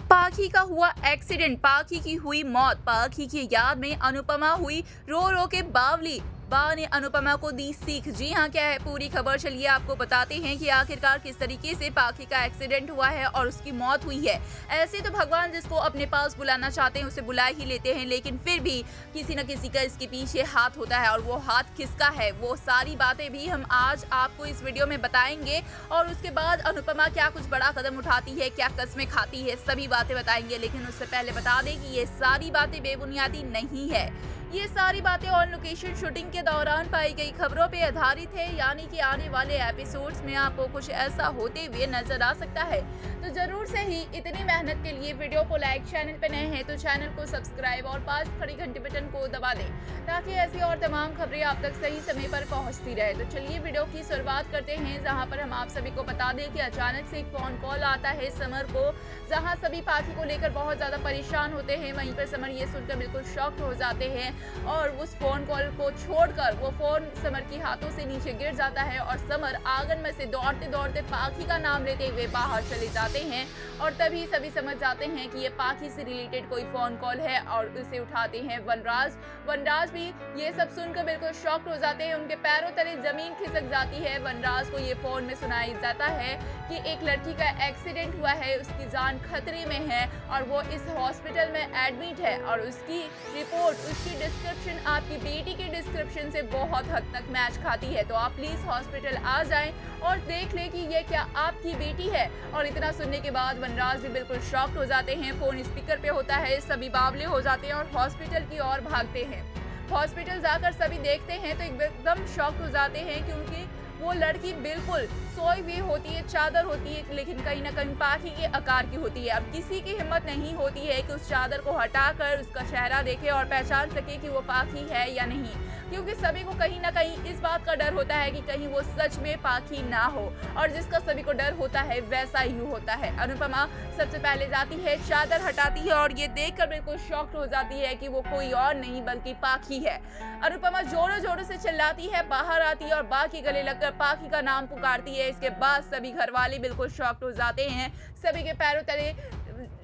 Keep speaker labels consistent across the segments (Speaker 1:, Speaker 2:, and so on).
Speaker 1: पाखी का हुआ एक्सीडेंट, पाखी की हुई मौत, पाखी की याद में अनुपमा हुई रो रो के बावली। बा ने अनुपमा को दी सीख। जी हाँ, क्या है पूरी खबर, चलिए आपको बताते हैं कि आखिरकार किस तरीके से पाखी का एक्सीडेंट हुआ है और उसकी मौत हुई है। ऐसे तो भगवान जिसको अपने पास बुलाना चाहते हैं उसे बुला ही लेते हैं, लेकिन फिर भी किसी न किसी का इसके पीछे हाथ होता है, और वो हाथ किसका है वो सारी बातें भी हम आज आपको इस वीडियो में बताएंगे। और उसके बाद अनुपमा क्या कुछ बड़ा कदम उठाती है, क्या कस्में खाती है, सभी बातें बताएंगे। लेकिन उससे पहले बता दें कि ये सारी बातें बेबुनियादी नहीं है। ये सारी बातें ऑन लोकेशन शूटिंग के दौरान पाई गई खबरों पे आधारित है, यानी कि आने वाले एपिसोड्स में आपको कुछ ऐसा होते हुए नजर आ सकता है। तो जरूर से ही इतनी मेहनत के लिए वीडियो को लाइक, चैनल पे नए हैं तो चैनल को सब्सक्राइब और पास खड़ी घंटी बटन को दबा दें, ताकि ऐसी और तमाम खबरें आप तक सही समय पर पहुंचती रहे। तो चलिए वीडियो की शुरुआत करते हैं, जहां पर हम आप सभी को बता दें कि अचानक से एक फोन कॉल आता है समर को, जहां सभी पाखी को लेकर बहुत ज्यादा परेशान होते हैं। वहीं पर समर ये सुनकर बिल्कुल शॉक्ड हो जाते हैं और उस फोन कॉल को छोड़कर वो फोन समर के हाथों से नीचे गिर जाता है और समर आंगन में से दौड़ते दौड़ते पाखी का नाम लेते हुए बाहर चले जाते हैं। और तभी सभी समझ जाते हैं कि ये पाखी से रिलेटेड कोई फोन कॉल है और उसे उठाते हैं वनराज। वनराज भी ये सब सुनकर बिल्कुल शॉक्ड हो जाते हैं, उनके पैरों तले जमीन खिसक जाती है। वनराज को ये फोन में सुनाई जाता है कि एक लड़की का एक्सीडेंट हुआ है, उसकी जान खतरे में है और वो इस हॉस्पिटल में एडमिट है, और उसकी रिपोर्ट, उसकी डिस्क्रिप्शन आपकी बेटी के डिस्क्रिप्शन से बहुत हद तक मैच खाती है। तो आप प्लीज हॉस्पिटल आ जाएं और देख लें कि ये क्या आपकी बेटी है। और इतना सुनने के बाद वनराज भी बिल्कुल शॉक्ड हो जाते हैं। फोन स्पीकर पे होता है, सभी बावले हो जाते हैं और हॉस्पिटल की ओर भागते हैं। हॉस्पिटल जाकर सभी देखते हैं तो एकदम शॉक्ड हो जाते हैं, क्योंकि वो लड़की बिल्कुल सोई हुई होती है, चादर होती है, लेकिन कहीं ना कहीं पाखी के आकार की होती है। अब किसी की हिम्मत नहीं होती है कि उस चादर को हटाकर उसका चेहरा देखे और पहचान सके कि वो पाखी है या नहीं, क्योंकि सभी को कहीं ना कहीं इस बात का डर होता है कि कहीं वो सच में पाखी ना हो, और जिसका सभी को डर होता है वैसा ही होता है। अनुपमा सबसे पहले जाती है, चादर हटाती है और ये देखकर बिल्कुल शॉक्ड हो जाती है कि वो कोई और नहीं बल्कि पाखी है। अनुपमा जोरों जोरों से चिल्लाती है, बाहर आती है और बा के गले लगकर पाखी का नाम पुकारती है। इसके बाद सभी घर वाले बिल्कुल शॉक्ड हो जाते हैं, सभी के पैरों तले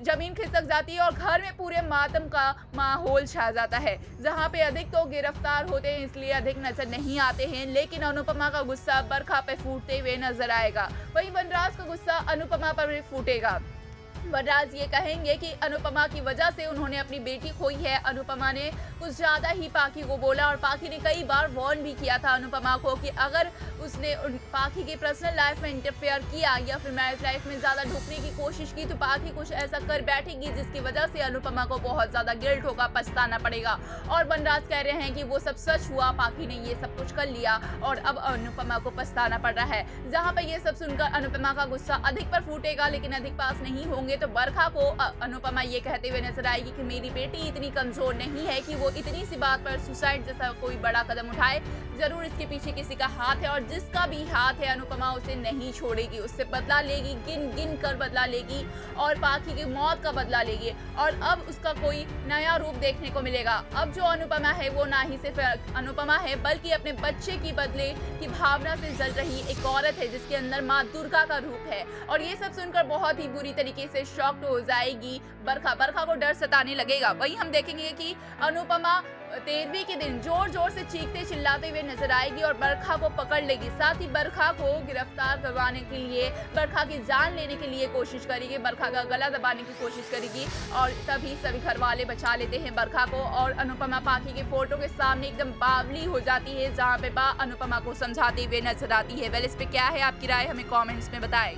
Speaker 1: जमीन खिसक जाती है और घर में पूरे मातम का माहौल छा जाता है। जहां पे अधिक तो गिरफ्तार होते हैं इसलिए अधिक नजर नहीं आते हैं, लेकिन अनुपमा का गुस्सा बरखा पे फूटते हुए नजर आएगा। वहीं वनराज का गुस्सा अनुपमा पर भी फूटेगा। वनराज ये कहेंगे कि अनुपमा की वजह से उन्होंने अपनी बेटी खोई है। अनुपमा ने कुछ ज्यादा ही पाखी को बोला, और पाखी ने कई बार वार्न भी किया था अनुपमा को कि अगर उसने पाखी की पर्सनल लाइफ में इंटरफेयर किया या फिर मैरिज लाइफ में ज्यादा ढुकने की कोशिश की तो पाखी कुछ ऐसा कर बैठेगी जिसकी वजह से अनुपमा को बहुत ज्यादा गिल्ट होगा, पछताना पड़ेगा। और वनराज कह रहे हैं कि वो सब सच हुआ, पाखी ने ये सब कुछ कर लिया और अब अनुपमा को पछताना पड़ रहा है। जहाँ पर ये सब सुनकर अनुपमा का गुस्सा अधिक पर फूटेगा, लेकिन अधिक पास नहीं होंगे तो बरखा को अनुपमा ये कहते हुए नजर आएगी कि मेरी बेटी इतनी कमजोर नहीं है कि वो इतनी सी बात पर सुसाइड जैसा कोई बड़ा कदम उठाए। जरूर इसके पीछे किसी का हाथ है, और जिसका भी हाथ है अनुपमा उसे नहीं छोड़ेगी, उससे बदला लेगी, गिन गिन कर बदला लेगी और पाखी की मौत का बदला लेगी। और अब उसका कोई नया रूप देखने को मिलेगा। अब जो अनुपमा है वो ना ही सिर्फ अनुपमा है बल्कि अपने बच्चे की बदले की भावना से जल रही एक औरत है, जिसके अंदर माँ दुर्गा का रूप है। और ये सब सुनकर बहुत ही बुरी तरीके से शॉक्ड हो जाएगी बरखा। बरखा को डर सताने लगेगा। वहीं हम देखेंगे कि अनुपमा 13वीं के दिन जोर जोर से चीखते चिल्लाते हुए नजर आएगी और बरखा को पकड़ लेगी। साथ ही बरखा को गिरफ्तार करवाने के लिए, बरखा की जान लेने के लिए कोशिश करेगी, बरखा का गला दबाने की कोशिश करेगी। और तभी सभी घर वाले बचा लेते हैं बरखा को, और अनुपमा पाखी के फोटो के सामने एकदम बावली हो जाती है, जहाँ पे बा अनुपमा को समझाते हुए नजर आती है। वेल, इस पे क्या है आपकी राय, हमें कॉमेंट्स में बताएं।